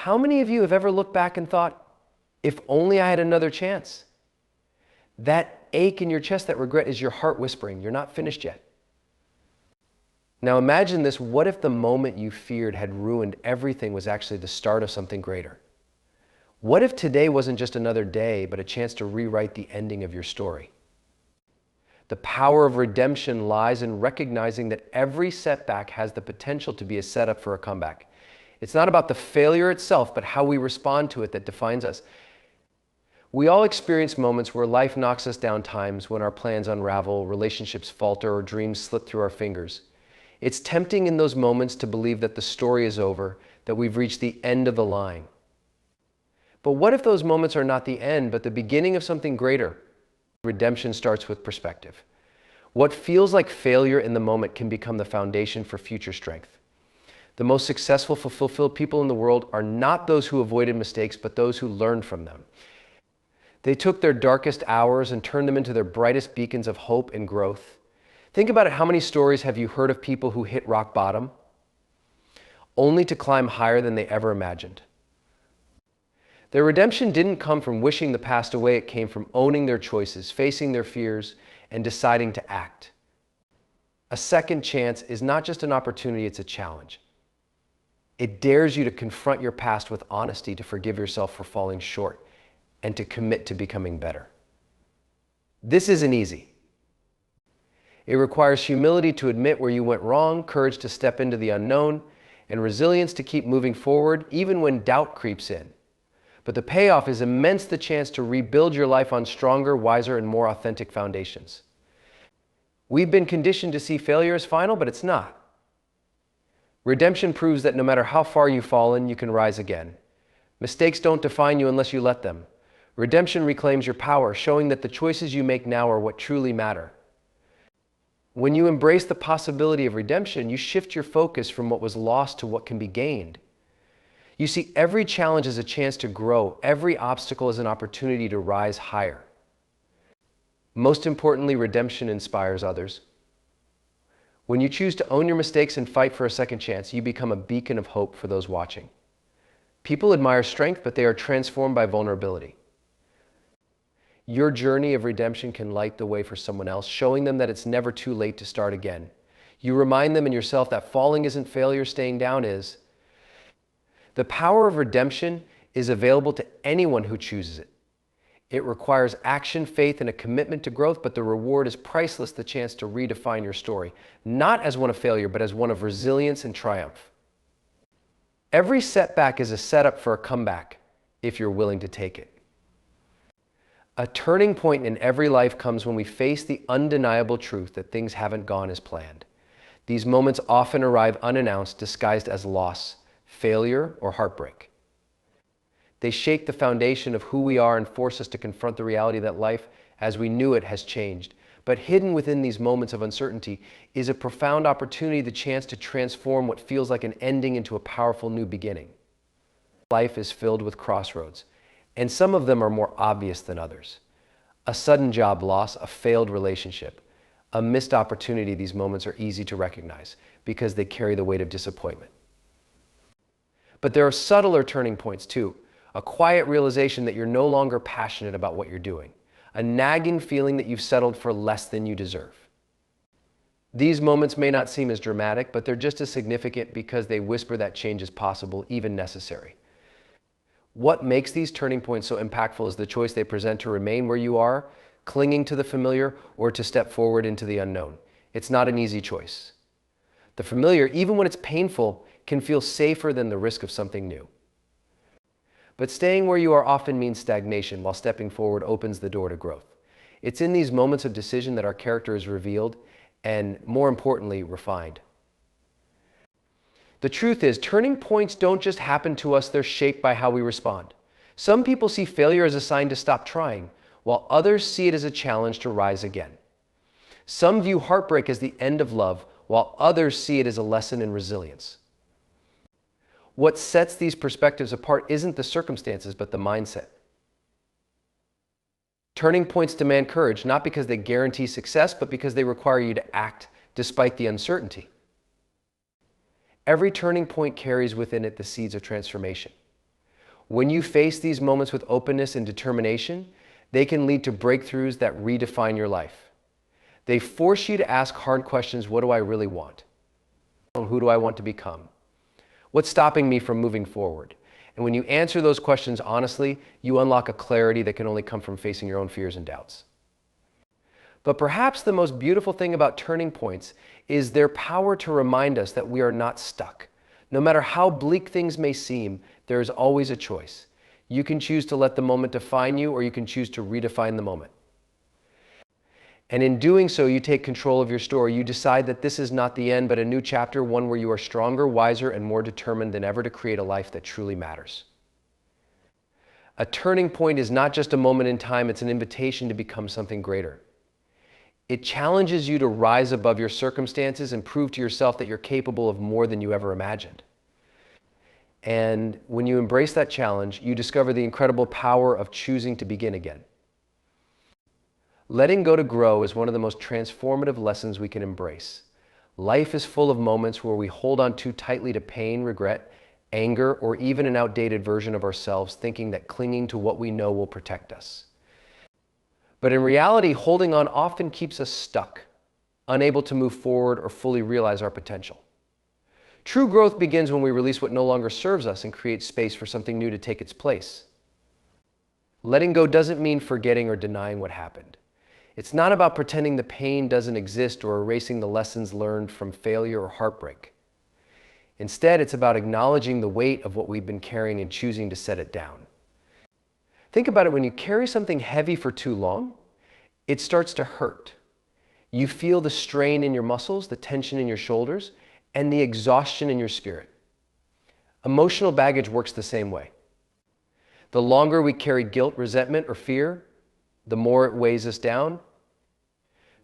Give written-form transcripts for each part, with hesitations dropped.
How many of you have ever looked back and thought, if only I had another chance? That ache in your chest, that regret, is your heart whispering, you're not finished yet. Now imagine this: what if the moment you feared had ruined everything was actually the start of something greater? What if today wasn't just another day, but a chance to rewrite the ending of your story? The power of redemption lies in recognizing that every setback has the potential to be a setup for a comeback. It's not about the failure itself, but how we respond to it that defines us. We all experience moments where life knocks us down, times when our plans unravel, relationships falter, or dreams slip through our fingers. It's tempting in those moments to believe that the story is over, that we've reached the end of the line. But what if those moments are not the end, but the beginning of something greater? Redemption starts with perspective. What feels like failure in the moment can become the foundation for future strength. The most successful, fulfilled people in the world are not those who avoided mistakes, but those who learned from them. They took their darkest hours and turned them into their brightest beacons of hope and growth. Think about it. How many stories have you heard of people who hit rock bottom, only to climb higher than they ever imagined? Their redemption didn't come from wishing the past away. It came from owning their choices, facing their fears, and deciding to act. A second chance is not just an opportunity, it's a challenge. It dares you to confront your past with honesty, to forgive yourself for falling short, and to commit to becoming better. This isn't easy. It requires humility to admit where you went wrong, courage to step into the unknown, and resilience to keep moving forward even when doubt creeps in. But the payoff is immense: the chance to rebuild your life on stronger, wiser, and more authentic foundations. We've been conditioned to see failure as final, but it's not. Redemption proves that no matter how far you've fallen, you can rise again. Mistakes don't define you unless you let them. Redemption reclaims your power, showing that the choices you make now are what truly matter. When you embrace the possibility of redemption, you shift your focus from what was lost to what can be gained. You see every challenge as a chance to grow, every obstacle as an opportunity to rise higher. Most importantly, redemption inspires others. When you choose to own your mistakes and fight for a second chance, you become a beacon of hope for those watching. People admire strength, but they are transformed by vulnerability. Your journey of redemption can light the way for someone else, showing them that it's never too late to start again. You remind them and yourself that falling isn't failure, staying down is. The power of redemption is available to anyone who chooses it. It requires action, faith, and a commitment to growth, but the reward is priceless: the chance to redefine your story, not as one of failure, but as one of resilience and triumph. Every setback is a setup for a comeback, if you're willing to take it. A turning point in every life comes when we face the undeniable truth that things haven't gone as planned. These moments often arrive unannounced, disguised as loss, failure, or heartbreak. They shake the foundation of who we are and force us to confront the reality that life, as we knew it, has changed. But hidden within these moments of uncertainty is a profound opportunity: the chance to transform what feels like an ending into a powerful new beginning. Life is filled with crossroads, and some of them are more obvious than others. A sudden job loss, a failed relationship, a missed opportunity. These moments are easy to recognize because they carry the weight of disappointment. But there are subtler turning points too. A quiet realization that you're no longer passionate about what you're doing. A nagging feeling that you've settled for less than you deserve. These moments may not seem as dramatic, but they're just as significant because they whisper that change is possible, even necessary. What makes these turning points so impactful is the choice they present: to remain where you are, clinging to the familiar, or to step forward into the unknown. It's not an easy choice. The familiar, even when it's painful, can feel safer than the risk of something new. But staying where you are often means stagnation, while stepping forward opens the door to growth. It's in these moments of decision that our character is revealed and, more importantly, refined. The truth is, turning points don't just happen to us, they're shaped by how we respond. Some people see failure as a sign to stop trying, while others see it as a challenge to rise again. Some view heartbreak as the end of love, while others see it as a lesson in resilience. What sets these perspectives apart isn't the circumstances, but the mindset. Turning points demand courage, not because they guarantee success, but because they require you to act despite the uncertainty. Every turning point carries within it the seeds of transformation. When you face these moments with openness and determination, they can lead to breakthroughs that redefine your life. They force you to ask hard questions. What do I really want? Who do I want to become? What's stopping me from moving forward? And when you answer those questions honestly, you unlock a clarity that can only come from facing your own fears and doubts. But perhaps the most beautiful thing about turning points is their power to remind us that we are not stuck. No matter how bleak things may seem, there is always a choice. You can choose to let the moment define you, or you can choose to redefine the moment. And in doing so, you take control of your story. You decide that this is not the end, but a new chapter, one where you are stronger, wiser, and more determined than ever to create a life that truly matters. A turning point is not just a moment in time, it's an invitation to become something greater. It challenges you to rise above your circumstances and prove to yourself that you're capable of more than you ever imagined. And when you embrace that challenge, you discover the incredible power of choosing to begin again. Letting go to grow is one of the most transformative lessons we can embrace. Life is full of moments where we hold on too tightly to pain, regret, anger, or even an outdated version of ourselves, thinking that clinging to what we know will protect us. But in reality, holding on often keeps us stuck, unable to move forward or fully realize our potential. True growth begins when we release what no longer serves us and create space for something new to take its place. Letting go doesn't mean forgetting or denying what happened. It's not about pretending the pain doesn't exist or erasing the lessons learned from failure or heartbreak. Instead, it's about acknowledging the weight of what we've been carrying and choosing to set it down. Think about it, when you carry something heavy for too long, it starts to hurt. You feel the strain in your muscles, the tension in your shoulders, and the exhaustion in your spirit. Emotional baggage works the same way. The longer we carry guilt, resentment, or fear, the more it weighs us down,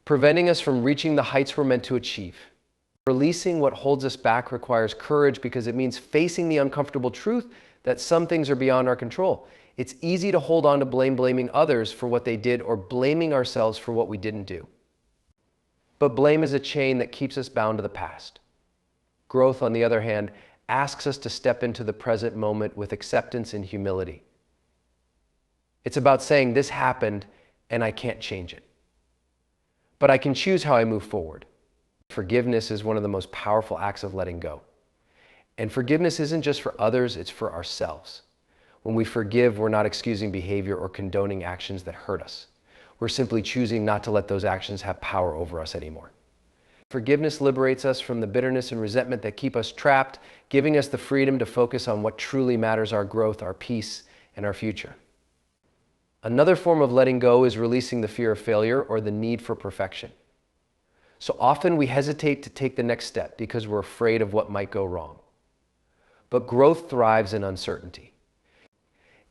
preventing us from reaching the heights we're meant to achieve. Releasing what holds us back requires courage, because it means facing the uncomfortable truth that some things are beyond our control. It's easy to hold on to blaming others for what they did, or blaming ourselves for what we didn't do. But blame is a chain that keeps us bound to the past. Growth, on the other hand, asks us to step into the present moment with acceptance and humility. It's about saying, this happened and I can't change it, but I can choose how I move forward. Forgiveness is one of the most powerful acts of letting go. And forgiveness isn't just for others, it's for ourselves. When we forgive, we're not excusing behavior or condoning actions that hurt us. We're simply choosing not to let those actions have power over us anymore. Forgiveness liberates us from the bitterness and resentment that keep us trapped, giving us the freedom to focus on what truly matters: our growth, our peace, and our future. Another form of letting go is releasing the fear of failure or the need for perfection. So often we hesitate to take the next step because we're afraid of what might go wrong. But growth thrives in uncertainty.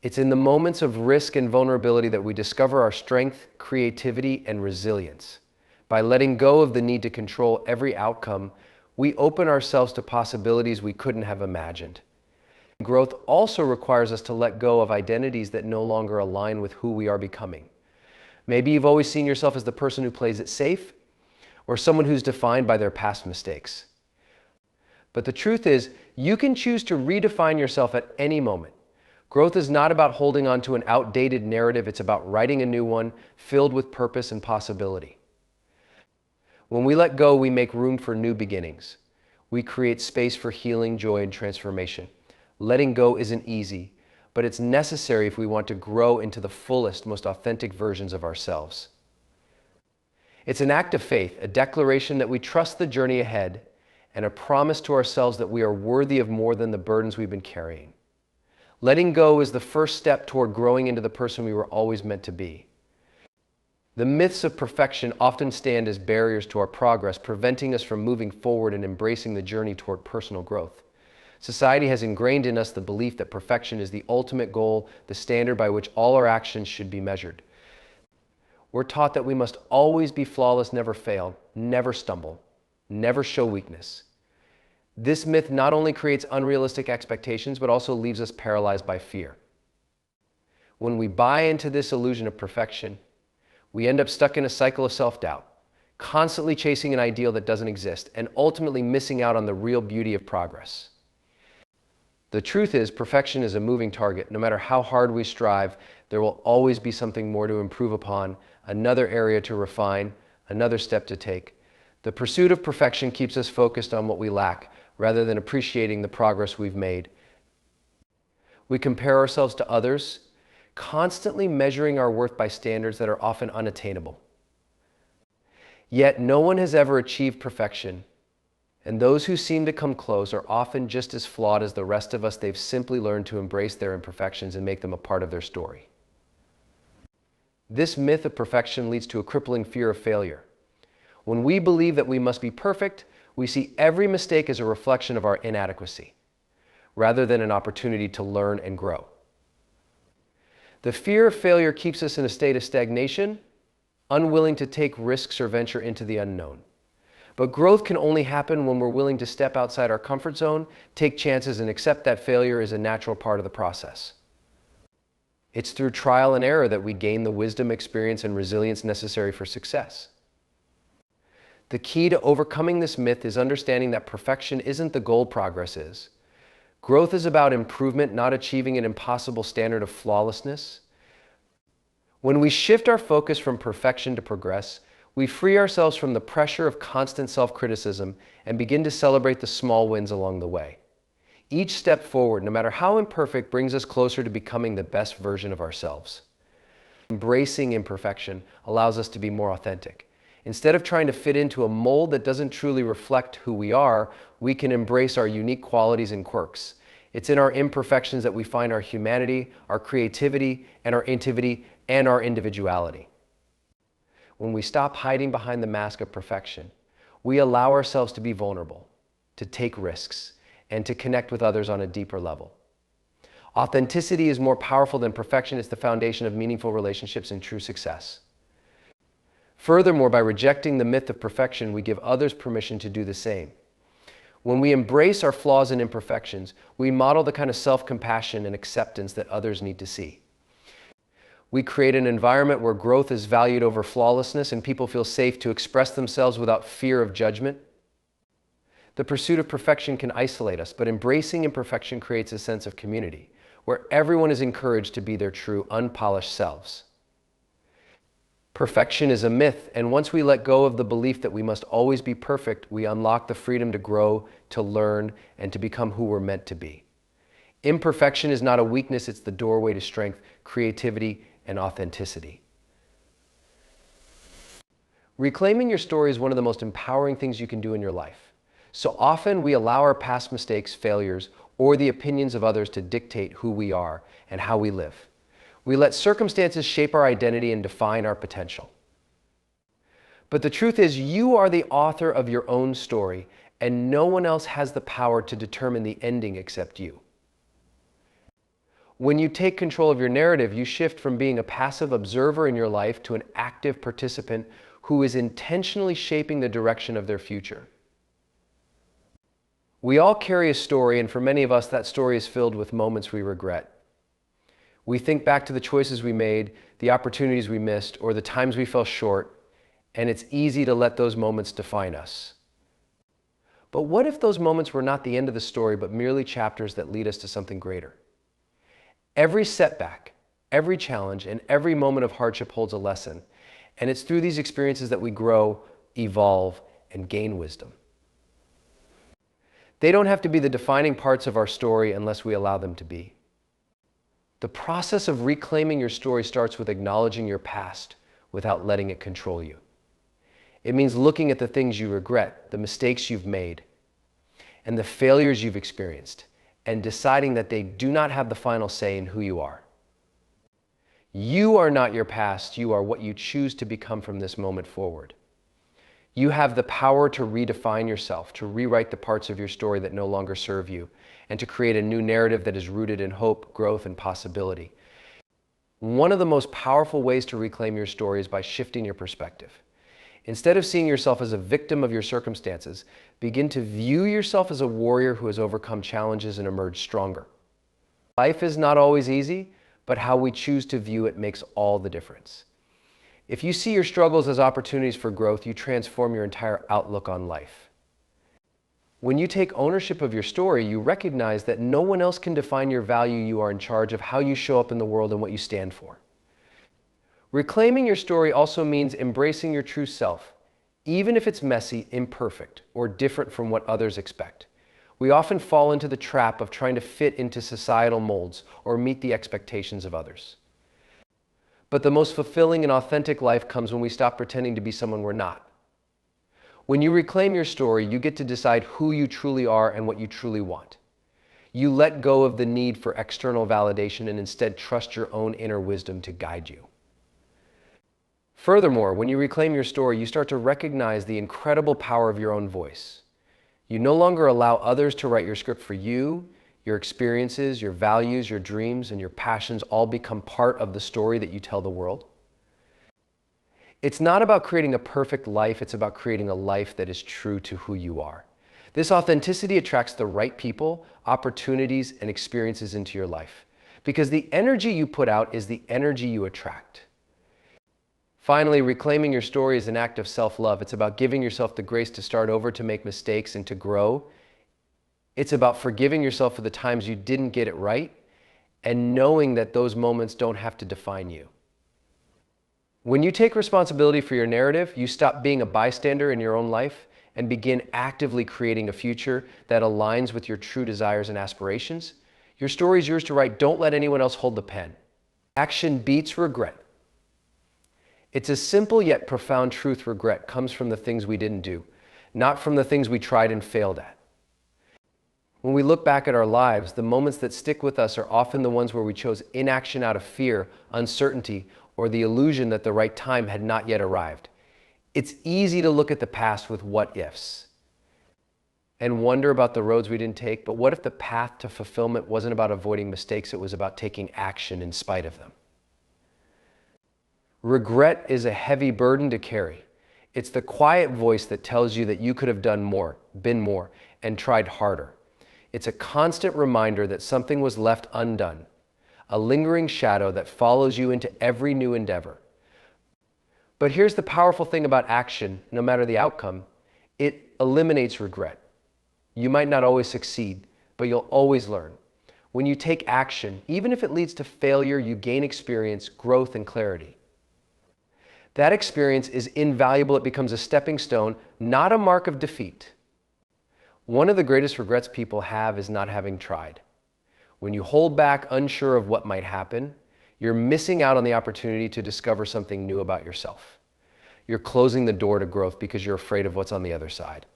It's in the moments of risk and vulnerability that we discover our strength, creativity, and resilience. By letting go of the need to control every outcome, we open ourselves to possibilities we couldn't have imagined. Growth also requires us to let go of identities that no longer align with who we are becoming. Maybe you've always seen yourself as the person who plays it safe, or someone who's defined by their past mistakes. But the truth is, you can choose to redefine yourself at any moment. Growth is not about holding on to an outdated narrative, it's about writing a new one filled with purpose and possibility. When we let go, we make room for new beginnings. We create space for healing, joy, and transformation. Letting go isn't easy, but it's necessary if we want to grow into the fullest, most authentic versions of ourselves. It's an act of faith, a declaration that we trust the journey ahead, and a promise to ourselves that we are worthy of more than the burdens we've been carrying. Letting go is the first step toward growing into the person we were always meant to be. The myths of perfection often stand as barriers to our progress, preventing us from moving forward and embracing the journey toward personal growth. Society has ingrained in us the belief that perfection is the ultimate goal, the standard by which all our actions should be measured. We're taught that we must always be flawless, never fail, never stumble, never show weakness. This myth not only creates unrealistic expectations, but also leaves us paralyzed by fear. When we buy into this illusion of perfection, we end up stuck in a cycle of self-doubt, constantly chasing an ideal that doesn't exist, and ultimately missing out on the real beauty of progress. The truth is, perfection is a moving target. No matter how hard we strive, there will always be something more to improve upon, another area to refine, another step to take. The pursuit of perfection keeps us focused on what we lack, rather than appreciating the progress we've made. We compare ourselves to others, constantly measuring our worth by standards that are often unattainable. Yet no one has ever achieved perfection, and those who seem to come close are often just as flawed as the rest of us. They've simply learned to embrace their imperfections and make them a part of their story. This myth of perfection leads to a crippling fear of failure. When we believe that we must be perfect, we see every mistake as a reflection of our inadequacy, rather than an opportunity to learn and grow. The fear of failure keeps us in a state of stagnation, unwilling to take risks or venture into the unknown. But growth can only happen when we're willing to step outside our comfort zone, take chances, and accept that failure is a natural part of the process. It's through trial and error that we gain the wisdom, experience, and resilience necessary for success. The key to overcoming this myth is understanding that perfection isn't the goal, progress is. Growth is about improvement, not achieving an impossible standard of flawlessness. When we shift our focus from perfection to progress, we free ourselves from the pressure of constant self-criticism and begin to celebrate the small wins along the way. Each step forward, no matter how imperfect, brings us closer to becoming the best version of ourselves. Embracing imperfection allows us to be more authentic. Instead of trying to fit into a mold that doesn't truly reflect who we are, we can embrace our unique qualities and quirks. It's in our imperfections that we find our humanity, our creativity, and our individuality. When we stop hiding behind the mask of perfection, we allow ourselves to be vulnerable, to take risks, and to connect with others on a deeper level. Authenticity is more powerful than perfection. It's the foundation of meaningful relationships and true success. Furthermore, by rejecting the myth of perfection, we give others permission to do the same. When we embrace our flaws and imperfections, we model the kind of self-compassion and acceptance that others need to see. We create an environment where growth is valued over flawlessness and people feel safe to express themselves without fear of judgment. The pursuit of perfection can isolate us, but embracing imperfection creates a sense of community, where everyone is encouraged to be their true, unpolished selves. Perfection is a myth, and once we let go of the belief that we must always be perfect, we unlock the freedom to grow, to learn, and to become who we're meant to be. Imperfection is not a weakness, it's the doorway to strength, creativity, and authenticity. Reclaiming your story is one of the most empowering things you can do in your life. So often we allow our past mistakes, failures, or the opinions of others to dictate who we are and how we live. We let circumstances shape our identity and define our potential. But the truth is, you are the author of your own story, and no one else has the power to determine the ending except you. When you take control of your narrative, you shift from being a passive observer in your life to an active participant who is intentionally shaping the direction of their future. We all carry a story, and for many of us, that story is filled with moments we regret. We think back to the choices we made, the opportunities we missed, or the times we fell short, and it's easy to let those moments define us. But what if those moments were not the end of the story, but merely chapters that lead us to something greater? Every setback, every challenge, and every moment of hardship holds a lesson, and it's through these experiences that we grow, evolve, and gain wisdom. They don't have to be the defining parts of our story unless we allow them to be. The process of reclaiming your story starts with acknowledging your past without letting it control you. It means looking at the things you regret, the mistakes you've made, and the failures you've experienced, and deciding that they do not have the final say in who you are. You are not your past, you are what you choose to become from this moment forward. You have the power to redefine yourself, to rewrite the parts of your story that no longer serve you, and to create a new narrative that is rooted in hope, growth, and possibility. One of the most powerful ways to reclaim your story is by shifting your perspective. Instead of seeing yourself as a victim of your circumstances, begin to view yourself as a warrior who has overcome challenges and emerged stronger. Life is not always easy, but how we choose to view it makes all the difference. If you see your struggles as opportunities for growth, you transform your entire outlook on life. When you take ownership of your story, you recognize that no one else can define your value. You are in charge of how you show up in the world and what you stand for. Reclaiming your story also means embracing your true self, even if it's messy, imperfect, or different from what others expect. We often fall into the trap of trying to fit into societal molds or meet the expectations of others. But the most fulfilling and authentic life comes when we stop pretending to be someone we're not. When you reclaim your story, you get to decide who you truly are and what you truly want. You let go of the need for external validation and instead trust your own inner wisdom to guide you. Furthermore, when you reclaim your story, you start to recognize the incredible power of your own voice. You no longer allow others to write your script for you. Your experiences, your values, your dreams, and your passions all become part of the story that you tell the world. It's not about creating a perfect life, it's about creating a life that is true to who you are. This authenticity attracts the right people, opportunities, and experiences into your life, because the energy you put out is the energy you attract. Finally, reclaiming your story is an act of self-love. It's about giving yourself the grace to start over, to make mistakes, and to grow. It's about forgiving yourself for the times you didn't get it right and knowing that those moments don't have to define you. When you take responsibility for your narrative, you stop being a bystander in your own life and begin actively creating a future that aligns with your true desires and aspirations. Your story is yours to write. Don't let anyone else hold the pen. Action beats regret. It's a simple yet profound truth. Regret comes from the things we didn't do, not from the things we tried and failed at. When we look back at our lives, the moments that stick with us are often the ones where we chose inaction out of fear, uncertainty, or the illusion that the right time had not yet arrived. It's easy to look at the past with what ifs and wonder about the roads we didn't take, but what if the path to fulfillment wasn't about avoiding mistakes, it was about taking action in spite of them? Regret is a heavy burden to carry. It's the quiet voice that tells you that you could have done more, been more, and tried harder. It's a constant reminder that something was left undone, a lingering shadow that follows you into every new endeavor. But here's the powerful thing about action: no matter the outcome, it eliminates regret. You might not always succeed, but you'll always learn. When you take action, even if it leads to failure, you gain experience, growth, and clarity. That experience is invaluable. It becomes a stepping stone, not a mark of defeat. One of the greatest regrets people have is not having tried. When you hold back, unsure of what might happen, you're missing out on the opportunity to discover something new about yourself. You're closing the door to growth because you're afraid of what's on the other side.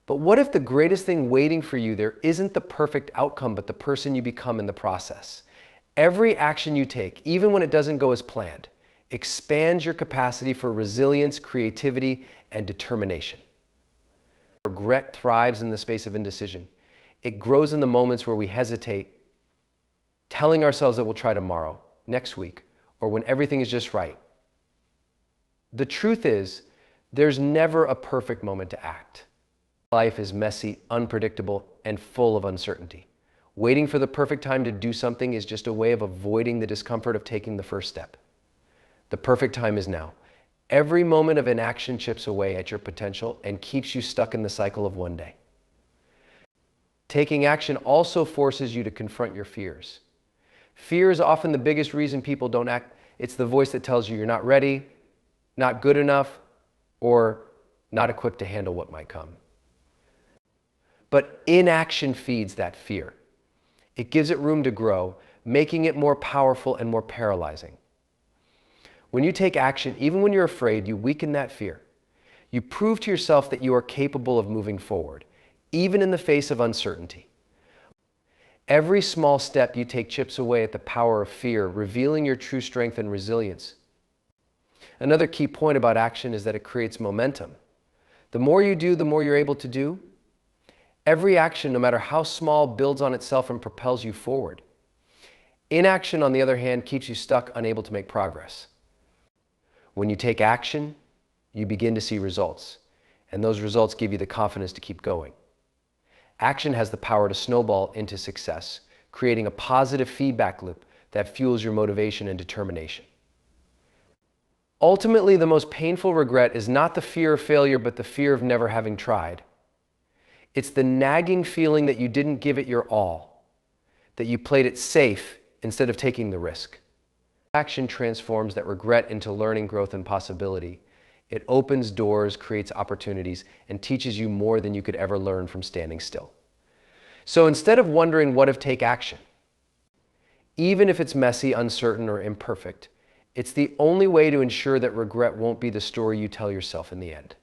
But what if the greatest thing waiting for you there isn't the perfect outcome, but the person you become in the process? Every action you take, even when it doesn't go as planned, expands your capacity for resilience, creativity, and determination. Regret thrives in the space of indecision. It grows in the moments where we hesitate, telling ourselves that we'll try tomorrow, next week, or when everything is just right. The truth is, there's never a perfect moment to act. Life is messy, unpredictable, and full of uncertainty. Waiting for the perfect time to do something is just a way of avoiding the discomfort of taking the first step. The perfect time is now. Every moment of inaction chips away at your potential and keeps you stuck in the cycle of one day. Taking action also forces you to confront your fears. Fear is often the biggest reason people don't act. It's the voice that tells you you're not ready, not good enough, or not equipped to handle what might come. But inaction feeds that fear. It gives it room to grow, making it more powerful and more paralyzing. When you take action, even when you're afraid, you weaken that fear. You prove to yourself that you are capable of moving forward, even in the face of uncertainty. Every small step you take chips away at the power of fear, revealing your true strength and resilience. Another key point about action is that it creates momentum. The more you do, the more you're able to do. Every action, no matter how small, builds on itself and propels you forward. Inaction, on the other hand, keeps you stuck, unable to make progress. When you take action, you begin to see results, and those results give you the confidence to keep going. Action has the power to snowball into success, creating a positive feedback loop that fuels your motivation and determination. Ultimately, the most painful regret is not the fear of failure, but the fear of never having tried. It's the nagging feeling that you didn't give it your all, that you played it safe instead of taking the risk. Action transforms that regret into learning, growth, and possibility. It opens doors, creates opportunities, and teaches you more than you could ever learn from standing still. So instead of wondering what if, take action. Even if it's messy, uncertain, or imperfect, it's the only way to ensure that regret won't be the story you tell yourself in the end.